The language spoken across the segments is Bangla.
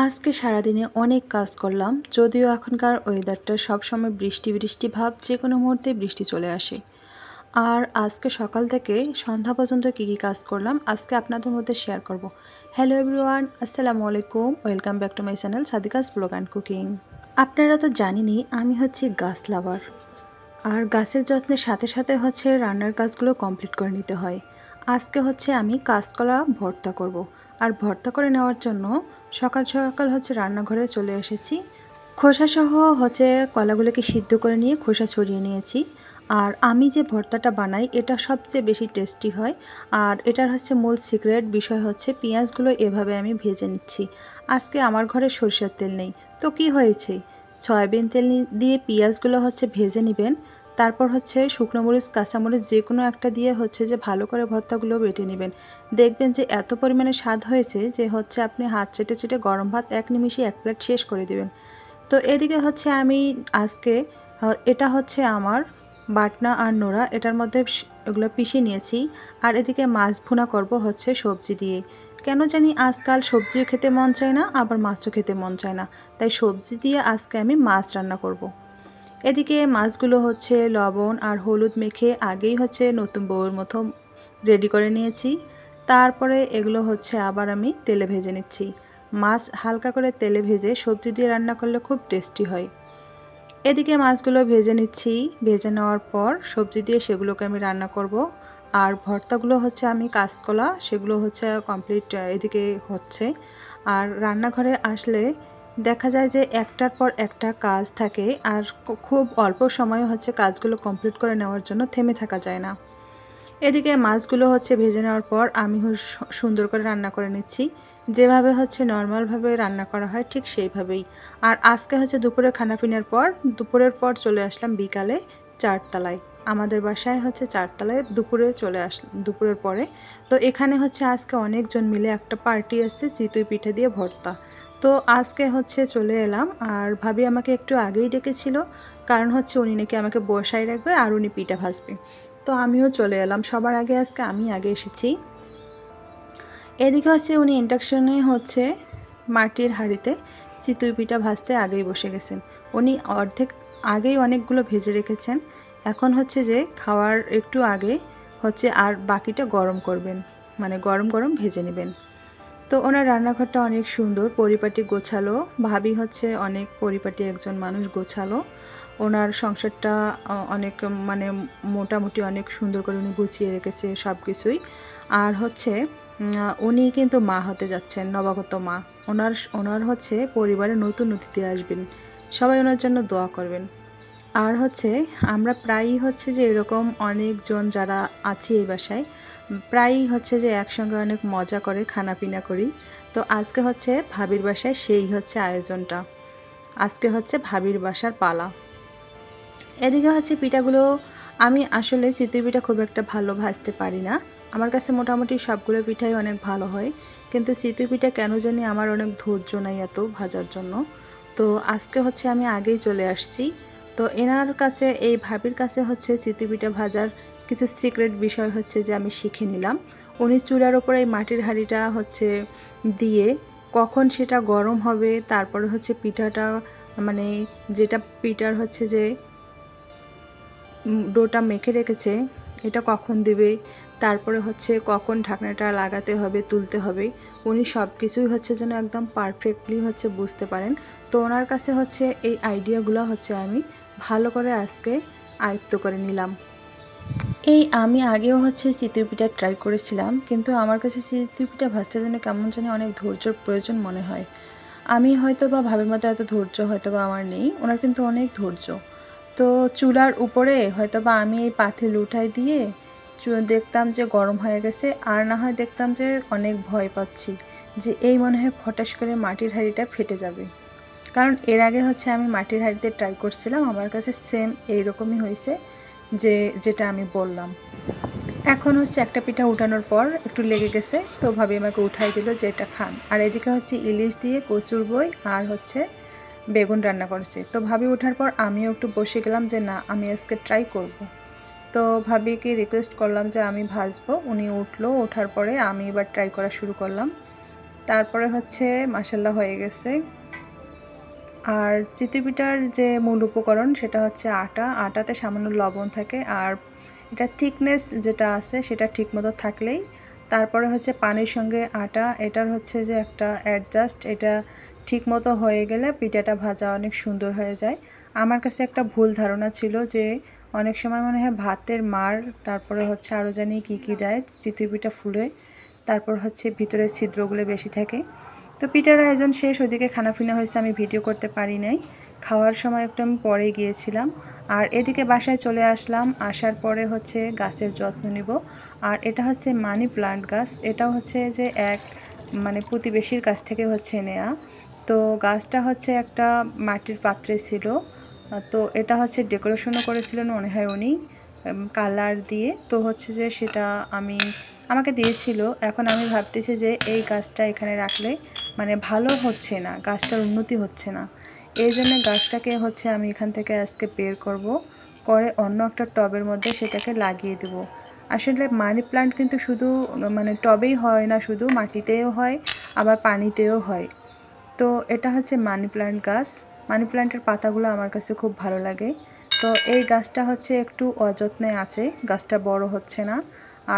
আজকে সারাদিনে অনেক কাজ করলাম, যদিও এখনকার ওয়েদারটা সবসময় বৃষ্টি বৃষ্টি ভাব, যে কোনো মুহূর্তে বৃষ্টি চলে আসে। আর আজকে সকাল থেকে সন্ধ্যা পর্যন্ত কী কী কাজ করলাম আজকে আপনাদের মধ্যে শেয়ার করব। হ্যালো এভরিওয়ান, আসসালামু আলাইকুম, welcome back to my channel Sadika's blog and cooking. আপনারা তো জানেনই আমি হচ্ছি গাছ লাভার, আর গাছের যত্নের সাথে সাথে হচ্ছে রান্নার কাজগুলো কমপ্লিট করে নিতে হয়। আজকে হচ্ছে আমি কাঁচকলা ভর্তা করব, আর ভর্তা করে নেওয়ার জন্য সকাল সকাল হচ্ছে রান্নাঘরে চলে এসেছি। খোসাসহ হচ্ছে কলাগুলোকে সিদ্ধ করে নিয়ে খোসা ছড়িয়ে নিয়েছি। আর আমি যে ভর্তাটা বানাই এটা সবচেয়ে বেশি টেস্টি হয়, আর এটার হচ্ছে মূল সিক্রেট বিষয় হচ্ছে পেঁয়াজগুলো এভাবে আমি ভেজে নিচ্ছি। আজকে আমার ঘরে সরষের তেল নেই, তো কি হয়েছে, সয়াবিন তেল দিয়ে পেঁয়াজগুলো হচ্ছে ভেজে নেবেন। তারপর হচ্ছে শুকনো মরিচ কাঁচামরিচ যে কোনো একটা দিয়ে হচ্ছে যে ভালো করে ভর্তাগুলো বেটে নেবেন। দেখবেন যে এত পরিমাণে স্বাদ হয়েছে যে হচ্ছে আপনি হাত চেটে চেটে গরম ভাত এক নিমিষে এক প্লেট শেষ করে দেবেন। তো এদিকে হচ্ছে আমি আজকে এটা হচ্ছে আমার বাটনা আর নোড়া, এটার মধ্যে এগুলো পিষে নিয়েছি। আর এদিকে মাছ ভুনা করব হচ্ছে সবজি দিয়ে। কেন জানি আজকাল সবজিও খেতে মন চায় না, আবার মাছও খেতে মন চায় না, তাই সবজি দিয়ে আজকে আমি মাছ রান্না করব। এদিকে মাছগুলো হচ্ছে লবণ আর হলুদ মেখে আগেই হচ্ছে নতুন বউয়ের মতো রেডি করে নিয়েছি। তারপরে এগুলো হচ্ছে আবার আমি তেলে ভেজে নিচ্ছি। মাছ হালকা করে তেলে ভেজে সবজি দিয়ে রান্না করলে খুব টেস্টি হয়। এদিকে মাছগুলো ভেজে নিচ্ছি, ভেজে নেওয়ার পর সবজি দিয়ে সেগুলোকে আমি রান্না করব। আর ভর্তাগুলো হচ্ছে আমি কাঁচকলা সেগুলো হচ্ছে কমপ্লিট এদিকে হচ্ছে। আর রান্নাঘরে আসলে দেখা যায় যে একটার পর একটা কাজ থাকে, আর খুব অল্প সময়ে হচ্ছে কাজগুলো কমপ্লিট করে নেওয়ার জন্য থেমে থাকা যায় না। এদিকে মাছগুলো হচ্ছে ভেজে নেওয়ার পর আমি সুন্দর করে রান্না করে নিচ্ছি, যেভাবে হচ্ছে নর্মালভাবে রান্না করা হয় ঠিক সেইভাবেই। আর আজকে হচ্ছে দুপুরের পর চলে আসলাম বিকালে চারতলায়। আমাদের বাসায় হচ্ছে চারতলায় দুপুরে চলে আসলাম দুপুরের পরে। তো এখানে হচ্ছে আজকে অনেকজন মিলে একটা পার্টি আসছে চিতই পিঠা দিয়ে ভর্তা। তো আজকে হচ্ছে চলে এলাম, আর ভাবি আমাকে একটু আগেই ডেকেছিল, কারণ হচ্ছে উনি নাকি আমাকে বসায় রাখবে আর উনি পিঠা ভাজবে। তো আমিও চলে এলাম, সবার আগে আজকে আমি আগে এসেছি। এদিকে হচ্ছে উনি ইন্ডাকশনে হচ্ছে মাটির হাঁড়িতে চিতই পিঠা ভাজতে আগেই বসে গেছেন। উনি অর্ধেক আগেই অনেকগুলো ভেজে রেখেছেন, এখন হচ্ছে যে খাওয়ার একটু আগে হচ্ছে আর বাকিটা গরম করবেন, মানে গরম গরম ভেজে নেবেন। তো ওনার রান্নাঘরটা অনেক সুন্দর, পরিপাটি গোছালো। ভাবি হচ্ছে অনেক পরিপাটি একজন মানুষ, গোছালো। ওনার সংসারটা অনেক মানে মোটামুটি অনেক সুন্দর করে উনি গুছিয়ে রেখেছে সব কিছুই। আর হচ্ছে উনি কিন্তু মা হতে যাচ্ছেন, নবাগত মা। ওনার হচ্ছে পরিবারে নতুন অতিথি আসবেন, সবাই ওনার জন্য দোয়া করবেন। আর হচ্ছে আমরা প্রায়ই হচ্ছে যে এরকম অনেকজন যারা আছি এই বাসায় প্রায়ই হচ্ছে যে একসঙ্গে অনেক মজা করে খানাপিনা করি। তো আজকে হচ্ছে ভাবির বাসায় সেই হচ্ছে আয়োজনটা, আজকে হচ্ছে ভাবির বাসার পালা। এদিকে হচ্ছে পিঠাগুলো আমি আসলে চিতই পিঠা খুব একটা ভালো ভাজতে পারি না। আমার কাছে মোটামুটি সবগুলো পিঠাই অনেক ভালো হয়, কিন্তু চিতই পিঠা কেন জানি আমার অনেক ধৈর্য নাই এত ভাজার জন্য। তো আজকে হচ্ছে আমি আগেই চলে আসছি। তো এনার কাছে, এই ভাবির কাছে হচ্ছে চিতই পিঠা ভাজার কিছু সিক্রেট বিষয় হচ্ছে যে আমি শিখে নিলাম। উনি চুলার ওপরে এই মাটির হাঁড়িটা হচ্ছে দিয়ে কখন সেটা গরম হবে, তারপরে হচ্ছে পিঠাটা মানে যেটা পিঠার হচ্ছে যে ডোটা মেখে রেখেছে এটা কখন দেবে, তারপরে হচ্ছে কখন ঢাকনাটা লাগাতে হবে তুলতে হবে, উনি সব কিছুই হচ্ছে যেন একদম পারফেক্টলি হচ্ছে বুঝতে পারেন। তো ওনার কাছে হচ্ছে এই আইডিয়াগুলো হচ্ছে আমি ভালো করে আজকে আয়ত্ত করে নিলাম। এই আমি আগেও হচ্ছে চিতই পিঠা ট্রাই করেছিলাম, কিন্তু আমার কাছে চিতই পিঠা ভাজতে জন্য কেমন জানি অনেক ধৈর্যর প্রয়োজন মনে হয়। আমি হয়তো বা ভাবের মতো এত ধৈর্য হয়তো বা আমার নেই, ওনার কিন্তু অনেক ধৈর্য। তো চুলার উপরে হয়তো বা আমি এই পাতিল উঠাই দিয়ে দেখতাম যে গরম হয়ে গেছে, আর না হয় দেখতাম যে অনেক ভয় পাচ্ছি যে এই মনে হয় ফটাস করে মাটির হাঁড়িটা ফেটে যাবে। কারণ এর আগে হচ্ছে আমি মাটির হাঁড়িতে ট্রাই করছিলাম, আমার কাছে সেম এইরকমই হয়েছে যেটা আমি বললাম। এখন হচ্ছে একটা পিঠা উঠানোর পর একটু লেগে গেছে, তো ভাবি আমাকে উঠাই দিল যে এটা খান। আর এদিকে হচ্ছে ইলিশ দিয়ে কচুর বই আর হচ্ছে বেগুন রান্না করছে। তো ভাবি ওঠার পর আমিও একটু বসে গেলাম যে না আমি আজকে ট্রাই করব। তো ভাবিকে রিকোয়েস্ট করলাম যে আমি ভাজবো, উনি উঠলো, ওঠার পরে আমি এবার ট্রাই করা শুরু করলাম। তারপরে হচ্ছে মাশাল্লাহ হয়ে গেছে। আর চিতই পিঠার যে মূল উপকরণ সেটা হচ্ছে আটাতে সামান্য লবণ থাকে, আর এটা থিকনেস যেটা আছে সেটা ঠিকমতো থাকলেই তারপরে হচ্ছে পানির সঙ্গে আটা, এটার হচ্ছে যে একটা অ্যাডজাস্ট, এটা ঠিকমতো হয়ে গেলে পিঠাটা ভাজা অনেক সুন্দর হয়ে যায়। আমার কাছে একটা ভুল ধারণা ছিল যে অনেক সময় মনে হয় ভাতের মার, তারপরে হচ্ছে আরও জানি কী কী দেয় চিতই পিঠা ফুলে, তারপর হচ্ছে ভিতরে ছিদ্রগুলো বেশি থাকে। তো পিঠার আয়োজন শেষ, ওদিকে খানাপিনা হয়েছে, আমি ভিডিও করতে পারি নাই। খাওয়ার সময় একটু আমি পরে গিয়েছিলাম। আর এদিকে বাসায় চলে আসলাম, আসার পরে হচ্ছে গাছের যত্ন নিব। আর এটা হচ্ছে মানি প্লান্ট গাছ, এটাও হচ্ছে যে এক মানে প্রতিবেশীর কাছ থেকে হচ্ছে নেয়া। তো গাছটা হচ্ছে একটা মাটির পাত্রে ছিল, তো এটা হচ্ছে ডেকোরেশনও করেছিলেন মনে হয় উনি কালার দিয়ে। তো হচ্ছে যে সেটা আমাকে দিয়েছিল। এখন আমি ভাবতেছি যে এই গাছটা এখানে রাখলে মানে ভালো হচ্ছে না, গাছটার উন্নতি হচ্ছে না। এই জন্য গাছটাকে হচ্ছে আমি এখান থেকে আজকে বের করব, করে অন্য একটা টবের মধ্যে সেটাকে লাগিয়ে দেব। আসলে মানি প্লান্ট কিন্তু শুধু মানে টবেই হয় না, শুধু মাটিতেও হয় আবার পানিতেও হয়। তো এটা হচ্ছে মানি প্লান্ট গাছ। মানি প্লান্টের পাতাগুলো আমার কাছে খুব ভালো লাগে। তো এই গাছটা হচ্ছে একটু অযত্নে আছে, গাছটা বড় হচ্ছে না।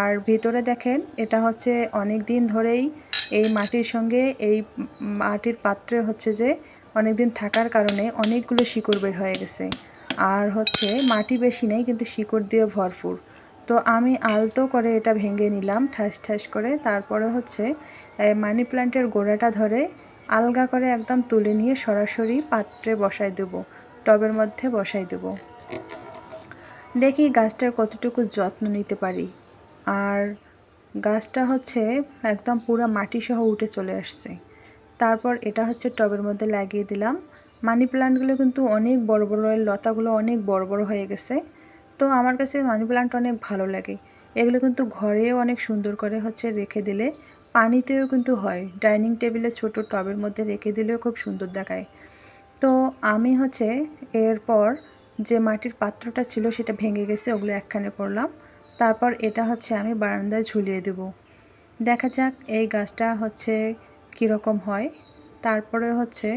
আর ভিতরে দেখেন এটা হচ্ছে অনেক দিন ধরেই এই মাটির সঙ্গে এই মাটির পাত্রে হচ্ছে যে অনেক দিন থাকার কারণে অনেকগুলো শিকড় বের হয়ে গেছে। আর হচ্ছে মাটি বেশি নেই কিন্তু শিকড় দিয়ে ভরপুর। তো আমি আলতো করে এটা ভেঙে নিলাম ঠাস ঠাস করে, তারপরে হচ্ছে মানি প্লান্টের গোড়াটা ধরে আলগা করে একদম তুলে নিয়ে সরাসরি পাত্রে বসাই দেব, টবের মধ্যে বসাই দেব। দেখি গাছটার কতটুকু যত্ন নিতে পারি। আর গাছটা হচ্ছে একদম পুরো মাটি সহ উঠে চলে আসছে। তারপর এটা হচ্ছে টবের মধ্যে লাগিয়ে দিলাম। মানি প্লান্টগুলো কিন্তু অনেক বড় বড়, লতাগুলো অনেক বড় বড় হয়ে গেছে। তো আমার কাছে মানি প্লান্ট অনেক ভালো লাগে। এগুলো কিন্তু ঘরেও অনেক সুন্দর করে হচ্ছে রেখে দিলে, পানিতেও কিন্তু হয়, ডাইনিং টেবিলে ছোট টবের মধ্যে রেখে দিলেও খুব সুন্দর দেখায়। তো আমি হচ্ছে এরপর যে মাটির পাত্রটা ছিল সেটা ভেঙে গেছে, ওগুলো একখানে করলাম। তারপর এটা হচ্ছে আমি বারান্দায় ঝুলিয়ে দেব। দেখা যাক এই গাছটা হচ্ছে কীরকম হয়। তারপরে হচ্ছে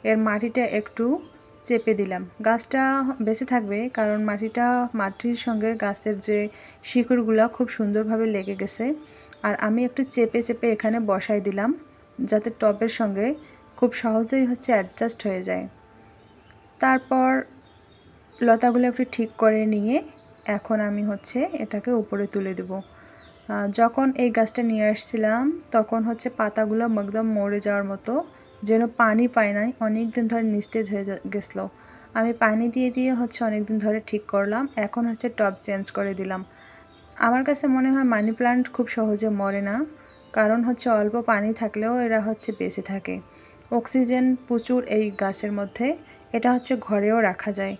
এর মাটিটা একটু চেপে দিলাম, গাছটা বেঁচে থাকবে কারণ মাটির সঙ্গে গাছের যে শিকড়গুলো খুব সুন্দরভাবে লেগে গেছে। আর আমি একটু চেপে চেপে এখানে বসাই দিলাম যাতে টবের সঙ্গে খুব সহজেই হচ্ছে অ্যাডজাস্ট হয়ে যায়। তারপর লতাগুলো একটু ঠিক করে নিয়ে এখন আমি হচ্ছে এটাকে উপরে তুলে দেব। যখন এই গাছটা নিয়ে আসছিলাম তখন হচ্ছে পাতাগুলো একদম মরে যাওয়ার মতো, যেন পানি পায় নাই, অনেক দিন ধরে নিস্তেজ হয়ে গেছিলো। আমি পানি দিয়ে দিয়ে হচ্ছে অনেক দিন ধরে ঠিক করলাম, এখন হচ্ছে টব চেঞ্জ করে দিলাম। আমার কাছে মনে হয় মানি প্লান্ট খুব সহজে মরে না, কারণ হচ্ছে অল্প পানি থাকলেও এরা হচ্ছে বেঁচে থাকে। অক্সিজেন প্রচুর এই গাছের মধ্যে, এটা হচ্ছে ঘরেও রাখা যায়।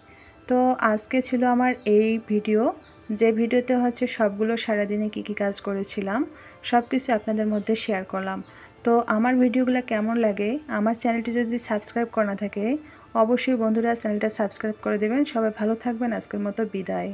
তো আজকে ছিল আমার এই ভিডিও, যে ভিডিওতে হচ্ছে সবগুলো সারাদিনে কী কী কাজ করেছিলাম সব কিছু আপনাদের মধ্যে শেয়ার করলাম। তো আমার ভিডিওগুলো কেমন লাগে, আমার চ্যানেলটি যদি সাবস্ক্রাইব করা না থাকে অবশ্যই বন্ধুরা চ্যানেলটা সাবস্ক্রাইব করে দেবেন। সবাই ভালো থাকবেন, আজকের মতো বিদায়।